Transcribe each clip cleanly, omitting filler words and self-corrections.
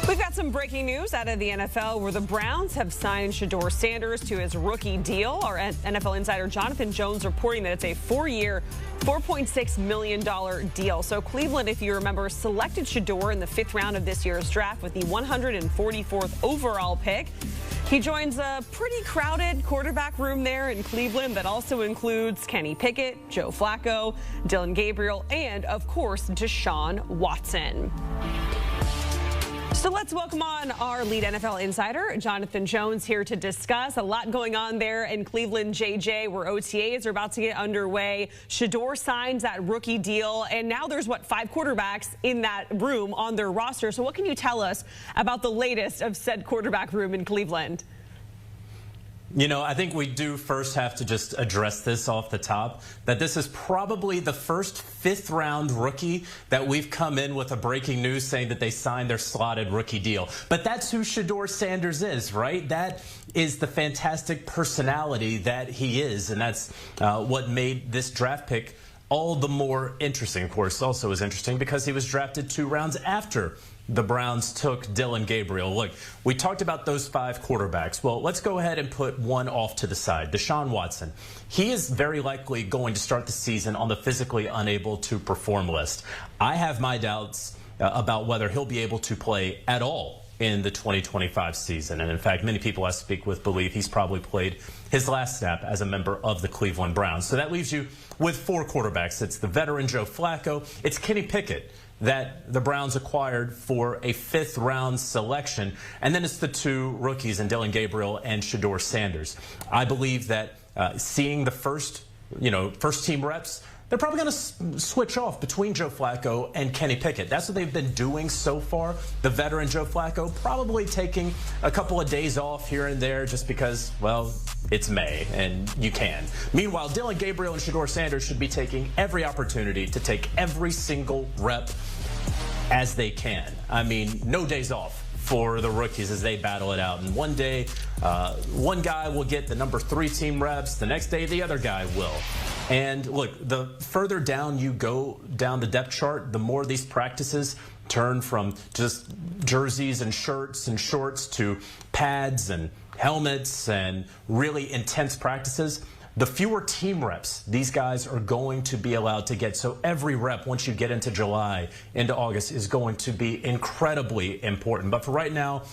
We've got some breaking news out of the NFL where the Browns have signed Shedeur Sanders to his rookie deal. Our NFL insider Jonathan Jones reporting that it's a 4-year, $4.6 million deal. So Cleveland, if you remember, selected Shedeur in the 5th round of this year's draft with the 144th overall pick. He joins a pretty crowded quarterback room there in Cleveland that also includes Kenny Pickett, Joe Flacco, Dillon Gabriel, and, of course, Deshaun Watson. So let's welcome on our lead NFL insider, Jonathan Jones, here to discuss a lot going on there in Cleveland, JJ, where OTAs are about to get underway. Shedeur signs that rookie deal, and now there's, 5 quarterbacks in that room on their roster. So what can you tell us about the latest of said quarterback room in Cleveland? You know, I think we do first have to just address this off the top, that this is probably the first 5th-round rookie that we've come in with a breaking news saying that they signed their slotted rookie deal. But that's who Shedeur Sanders is, right? That is the fantastic personality that he is, and that's what made this draft pick all the more interesting. Of course, also is interesting because he was drafted 2 rounds after the Browns took Dillon Gabriel. Look, we talked about those 5 quarterbacks. Well, let's go ahead and put one off to the side. Deshaun Watson. He is very likely going to start the season on the physically unable to perform list. I have my doubts about whether he'll be able to play at all in the 2025 season. And in fact, many people I speak with believe he's probably played his last snap as a member of the Cleveland Browns. So that leaves you with 4 quarterbacks. It's the veteran Joe Flacco. It's Kenny Pickett that the Browns acquired for a 5th-round selection. And then it's the 2 rookies in Dillon Gabriel and Shedeur Sanders. I believe that seeing the first-team reps, they're probably going to switch off between Joe Flacco and Kenny Pickett. That's what they've been doing so far. The veteran Joe Flacco probably taking a couple of days off here and there just because, well, it's May and you can. Meanwhile, Dillon Gabriel and Shedeur Sanders should be taking every opportunity to take every single rep as they can. I mean, no days off for the rookies as they battle it out. And one day, one guy will get the number 3 team reps. The next day, the other guy will. And look, the further down you go down the depth chart, the more these practices turn from just jerseys and shirts and shorts to pads and helmets and really intense practices. The fewer team reps these guys are going to be allowed to get. So every rep, once you get into July, into August, is going to be incredibly important. But for right now,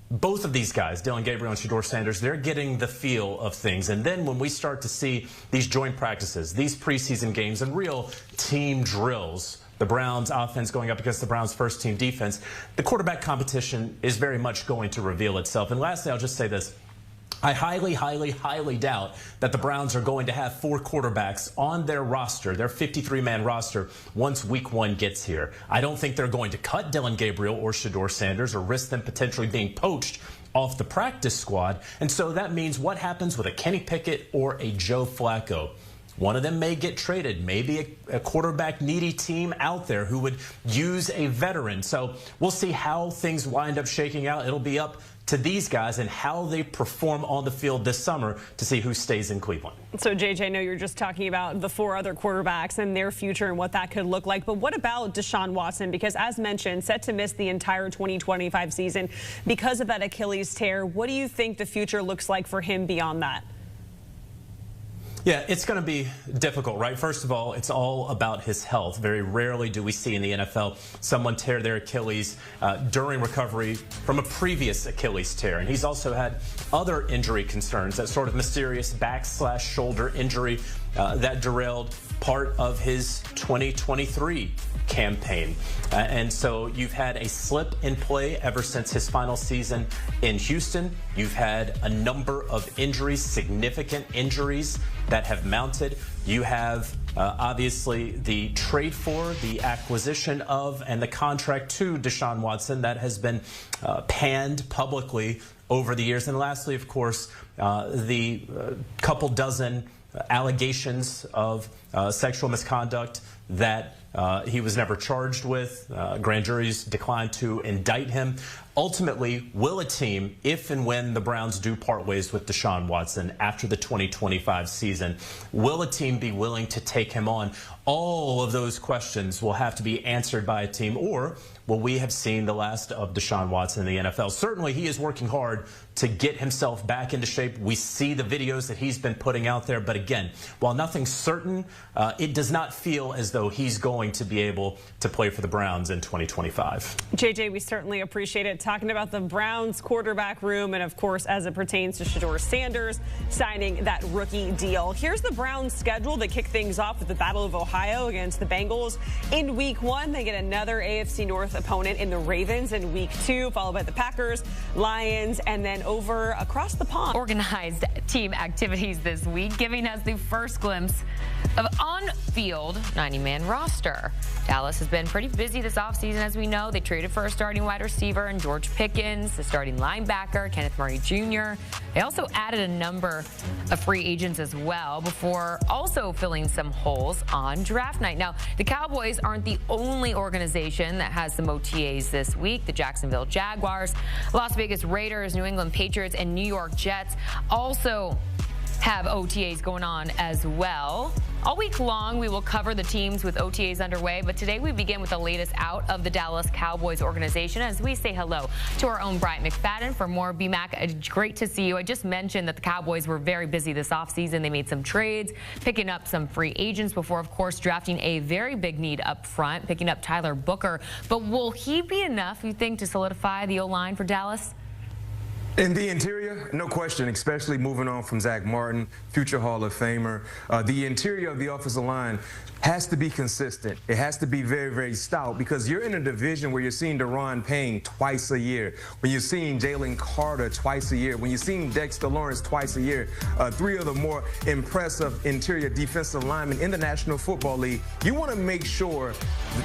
both of these guys, Dillon Gabriel and Shedeur Sanders, they're getting the feel of things. And then when we start to see these joint practices, these preseason games, and real team drills, the Browns offense going up against the Browns first-team defense, the quarterback competition is very much going to reveal itself. And lastly, I'll just say this. I highly, highly, highly doubt that the Browns are going to have 4 quarterbacks on their roster, their 53-man roster, once Week 1 gets here. I don't think they're going to cut Dillon Gabriel or Shedeur Sanders or risk them potentially being poached off the practice squad. And so that means what happens with a Kenny Pickett or a Joe Flacco? One of them may get traded, maybe a quarterback-needy team out there who would use a veteran. So we'll see how things wind up shaking out. It'll be up to these guys and how they perform on the field this summer to see who stays in Cleveland. So, JJ, I know you're just talking about the 4 other quarterbacks and their future and what that could look like. But what about Deshaun Watson? Because, as mentioned, set to miss the entire 2025 season because of that Achilles tear. What do you think the future looks like for him beyond that? Yeah, it's going to be difficult, right? First of all, it's all about his health. Very rarely do we see in the NFL someone tear their Achilles during recovery from a previous Achilles tear. And he's also had other injury concerns, that sort of mysterious back/shoulder injury that derailed part of his 2023 campaign. And so you've had a slip in play ever since his final season in Houston. You've had a number of injuries, significant injuries that have mounted. You have obviously the trade for, the acquisition of, and the contract to Deshaun Watson that has been panned publicly over the years. And lastly, of course, the couple dozen allegations of sexual misconduct that he was never charged with. Grand juries declined to indict him. Ultimately, will a team, if and when the Browns do part ways with Deshaun Watson after the 2025 season, will a team be willing to take him on all of those questions will have to be answered by a team, or will we have seen the last of Deshaun Watson in the NFL? Certainly, he is working hard to get himself back into shape. We see the videos that he's been putting out there. But again, while nothing's certain, it does not feel as though he's going to be able to play for the Browns in 2025. JJ, we certainly appreciate it. Talking about the Browns quarterback room and, of course, as it pertains to Shedeur Sanders signing that rookie deal. Here's the Browns schedule. They kick things off with the Battle of Ohio against the Bengals in Week 1. They get another AFC North opponent in the Ravens in Week 2, followed by the Packers, Lions, and then over across the pond. Organized team activities this week, giving us the first glimpse of on-field 90-man roster. Dallas has been pretty busy this offseason, as we know. They traded for a starting wide receiver and George Pickens, the starting linebacker, Kenneth Murray Jr. They also added a number of free agents as well, before also filling some holes on draft night. Now, the Cowboys aren't the only organization that has some OTAs this week. The Jacksonville Jaguars, Las Vegas Raiders, New England Patriots, and New York Jets also have OTAs going on as well. All week long, we will cover the teams with OTAs underway, but today we begin with the latest out of the Dallas Cowboys organization as we say hello to our own Bryant McFadden for more. BMAC, great to see you. I just mentioned that the Cowboys were very busy this offseason. They made some trades, picking up some free agents before, of course, drafting a very big need up front, picking up Tyler Booker. But will he be enough, you think, to solidify the O-line for Dallas? In the interior, no question, especially moving on from Zach Martin, future Hall of Famer. The interior of the offensive line has to be consistent. It has to be very, very stout, because you're in a division where you're seeing Deron Payne twice a year, when you're seeing Jalen Carter twice a year, when you're seeing Dexter Lawrence twice a year, three of the more impressive interior defensive linemen in the National Football League. You want to make sure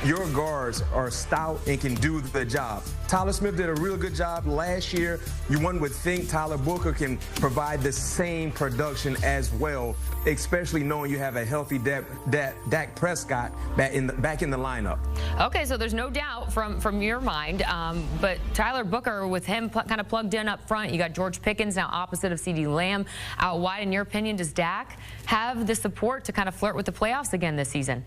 your guards are stout and can do the job. Tyler Smith did a real good job last year. One would think Tyler Booker can provide the same production as well, especially knowing you have a healthy Dak Prescott back in the lineup. Okay, so there's no doubt from your mind, but Tyler Booker, with him kind of plugged in up front, you got George Pickens now opposite of CeeDee Lamb out wide. In your opinion, does Dak have the support to kind of flirt with the playoffs again this season?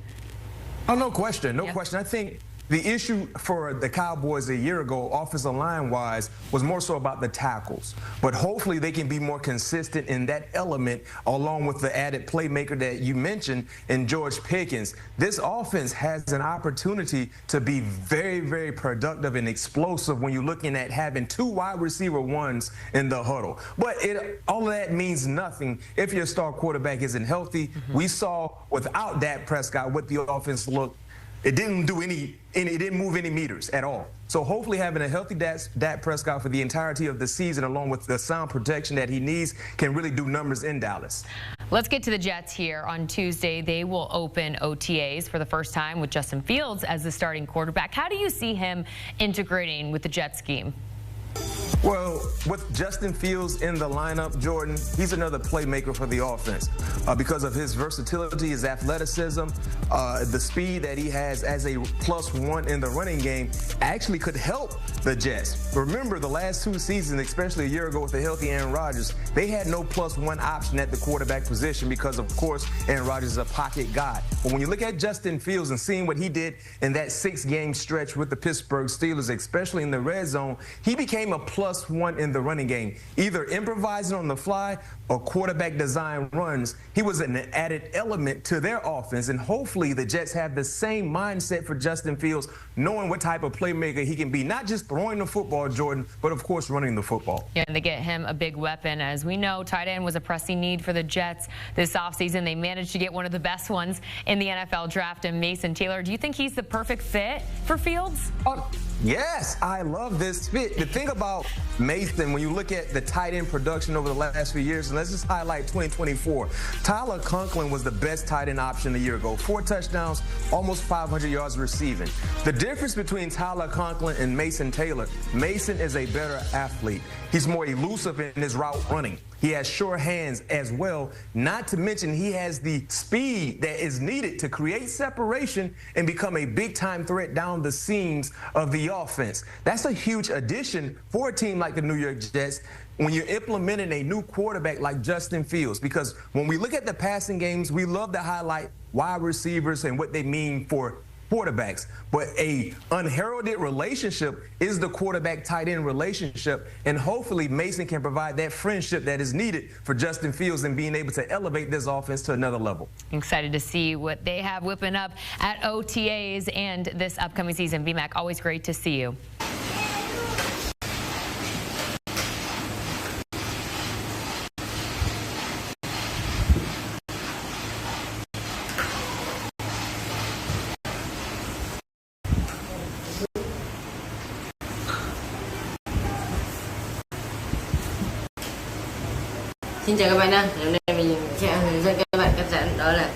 Oh, no question, no question. I think the issue for the Cowboys a year ago, offensive line-wise, was more so about the tackles. But hopefully they can be more consistent in that element, along with the added playmaker that you mentioned in George Pickens. This offense has an opportunity to be very, very productive and explosive when you're looking at having two wide receiver ones in the huddle. But all of that means nothing if your star quarterback isn't healthy. We saw without Dak Prescott what the offense looked. It didn't do it didn't move any meters at all. So hopefully having a healthy Dak Prescott for the entirety of the season, along with the sound protection that he needs, can really do numbers in Dallas. Let's get to the Jets here. On Tuesday, they will open OTAs for the first time with Justin Fields as the starting quarterback. How do you see him integrating with the Jets scheme? Well, with Justin Fields in the lineup, Jordan, he's another playmaker for the offense because of his versatility, his athleticism, the speed that he has as a +1 in the running game actually could help the Jets. Remember, the last two seasons, especially a year ago with the healthy Aaron Rodgers, they had no +1 option at the quarterback position because, of course, Aaron Rodgers is a pocket guy. But when you look at Justin Fields and seeing what he did in that 6-game stretch with the Pittsburgh Steelers, especially in the red zone, he became a +1 in the running game, either improvising on the fly or quarterback design runs. He was an added element to their offense, and hopefully the Jets have the same mindset for Justin Fields, knowing what type of playmaker he can be, not just throwing the football, Jordan, but of course running the football. Yeah, and they get him a big weapon. As we know, tight end was a pressing need for the Jets this offseason. They managed to get one of the best ones in the NFL draft, and Mason Taylor. Do you think he's the perfect fit for Fields? Yes, I love this fit. The thing about Mason, when you look at the tight end production over the last few years, and let's just highlight 2024, Tyler Conklin was the best tight end option a year ago. 4 touchdowns, almost 500 yards receiving. The difference between Tyler Conklin and Mason Taylor, Mason is a better athlete. He's more elusive in his route running. He has sure hands as well, not to mention he has the speed that is needed to create separation and become a big-time threat down the seams of the offense. That's a huge addition for a team like the New York Jets when you're implementing a new quarterback like Justin Fields, because when we look at the passing games, we love to highlight wide receivers and what they mean for quarterbacks. But a unheralded relationship is the quarterback-tight end relationship, and hopefully Mason can provide that friendship that is needed for Justin Fields and being able to elevate this offense to another level. Excited to see what they have whipping up at OTAs and this upcoming season. BMAC, always great to see you. Xin chào các bạn nha, hôm nay mình sẽ hướng dẫn các bạn cắt giãn, đó là